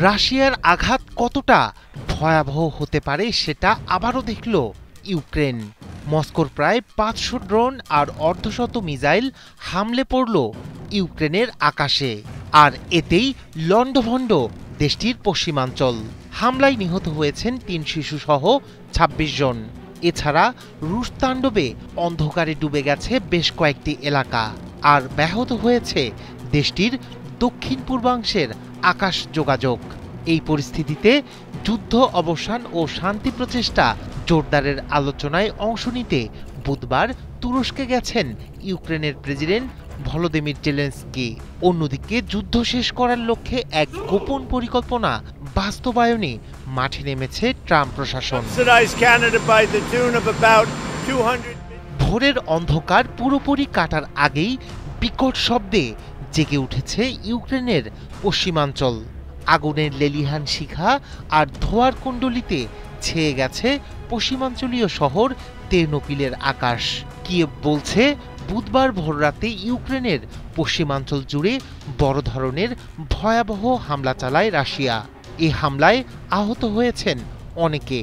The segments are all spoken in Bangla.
রাশিয়ার আঘাত কতটা ভয়াবহ হতে পারে সেটা আবারও দেখল ইউক্রেন। মস্কোর প্রায় ৫০০ ড্রোন আর অর্ধশত মিসাইল হামলে পড়ল ইউক্রেনের আকাশে, আর এতেই লণ্ডভণ্ড দেশটির পশ্চিমাঞ্চল। হামলায় নিহত হয়েছেন ৩ শিশুসহ ২৬ জন। এছাড়া রুশ তাণ্ডবে অন্ধকারে ডুবে গেছে বেশ কয়েকটি এলাকা, আর ব্যাহত হয়েছে দেশটির দক্ষিণ পূর্বাংশের আকাশ যোগাযোগ। এই পরিস্থিতিতে যুদ্ধ অবসান ও শান্তি প্রচেষ্টা জোরদারের আলোচনায় অংশ নিতে বুধবার তুরস্কে গেছেন ইউক্রেনের প্রেসিডেন্ট ভলোদিমির জেলেনস্কি। অন্যদিকে যুদ্ধ শেষ করার লক্ষ্যে এক গোপন পরিকল্পনা বাস্তবায়নে মাঠে নেমেছে ট্রাম্প প্রশাসন। ভোরের অন্ধকার পুরোপুরি কাটার আগেই বিকট শব্দে জেগে উঠেছে ইউক্রেনের পশ্চিমাঞ্চল। আগুনের লেলিহান শিখা আর ধোঁয়ার কুণ্ডলিতে ছেয়ে গেছে পশ্চিমাঞ্চলীয় শহর তেরনোপিলের আকাশ। কিয়েভ বলছে বুধবার ভোররাতে ইউক্রেনের পশ্চিমাঞ্চল জুড়ে বড় ধরনের ভয়াবহ হামলা চালায় রাশিয়া। এই হামলায় আহত হয়েছেন অনেকে।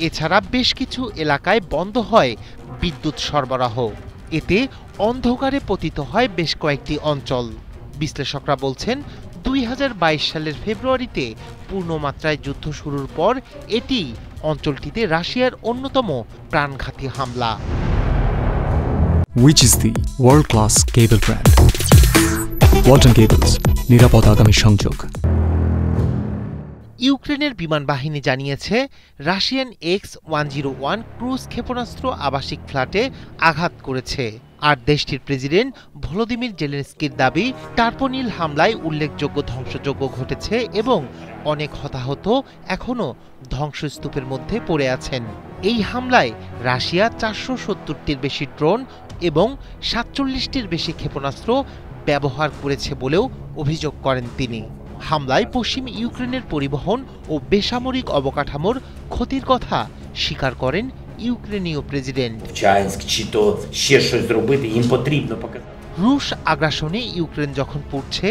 এছাড়া বেশ কিছু এলাকায় বন্ধ হয় বিদ্যুৎ সরবরাহ। এতে অন্ধকারে পতিত হয় বেশ কয়েকটি অঞ্চল। বিশ্লেষকরা বলছেন ২০২২ সালের ফেব্রুয়ারিতে পূর্ণমাত্রায় যুদ্ধ শুরুর পর এটি অঞ্চলটিতে রাশিয়ার অন্যতম প্রাণঘাতী হামলা। Which is the world-class cable brand? Walton Cables, নিরাপদ আগামী সংযোগ। ইউক্রেনের বিমান বাহিনী জানিয়েছে রাশিয়ান X-101 ক্রুজ ক্ষেপণাস্ত্র আবাসিক ফ্ল্যাটে আঘাত করেছে। আর দেশটির প্রেসিডেন্ট ভলোদিমির জেলেনস্কির দাবি, টার্পোনিল হামলায় উল্লেখযোগ্য ধ্বংসযজ্ঞ ঘটেছে এবং অনেক হতাহত এখনও ধ্বংসস্তূপের মধ্যে পড়ে আছেন। এই হামলায় রাশিয়া ৪৭০টির বেশি ড্রোন এবং ৪৭টির বেশি ক্ষেপণাস্ত্র ব্যবহার করেছে বলেও অভিযোগ করেন তিনি। হামলায় পশ্চিম ইউক্রেনের পরিবহন ও বেসামরিক অবকাঠামোর ক্ষতির কথা স্বীকার করেন ইউক্রেনীয় প্রেসিডেন্ট। রুশ আগ্রাসনে ইউক্রেন যখন পড়ছে,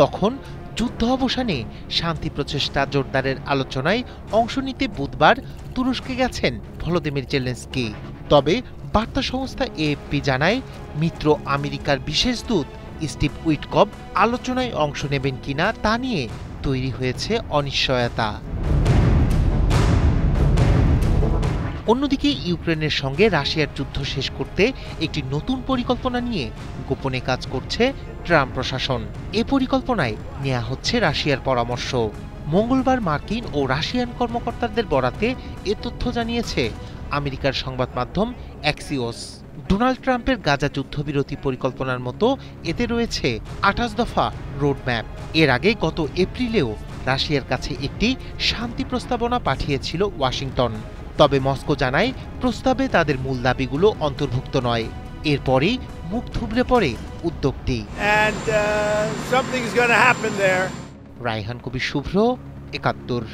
তখন যুদ্ধ অবসানে শান্তি প্রচেষ্টা জোরদারের আলোচনায় অংশ নিতে বুধবার তুরস্কে গেছেন ভলোদিমির জেলেনস্কি। তবে বার্তা সংস্থা এএফপি জানায়, মিত্র আমেরিকার বিশেষ দূত স্টিভ উইটকফ আলোচনায় অংশ নেবেন কিনা তা নিয়ে তৈরি হয়েছে অনিশ্চয়তা। অন্যদিকে ইউক্রেনের সঙ্গে রাশিয়ার যুদ্ধ শেষ করতে একটি নতুন পরিকল্পনা নিয়ে গোপনে কাজ করছে ট্রাম্প প্রশাসন। এ পরিকল্পনায় নেওয়া হচ্ছে রাশিয়ার পরামর্শ। মঙ্গলবার মার্কিন ও রাশিয়ান কর্মকর্তাদের বরাতে এ তথ্য জানিয়েছে আমেরিকার সংবাদ মাধ্যম অ্যাক্সিওস। ডোনাল্ড ট্রাম্পের গাজা যুদ্ধবিরতি পরিকল্পনার মতো এতে রয়েছে ২৮ দফা রোডম্যাপ। এর আগে গত এপ্রিলেও রাশিয়ার কাছে একটি শান্তি প্রস্তাবনা পাঠিয়েছিল ওয়াশিংটন। তবে মস্কো জানায় প্রস্তাবে তাদের মূল দাবিগুলো অন্তর্ভুক্ত নয়। এরপরেই মুখ থুবড়ে পড়ে উদ্যোগটি। রায়হান কবির শুভ্র, ৭১।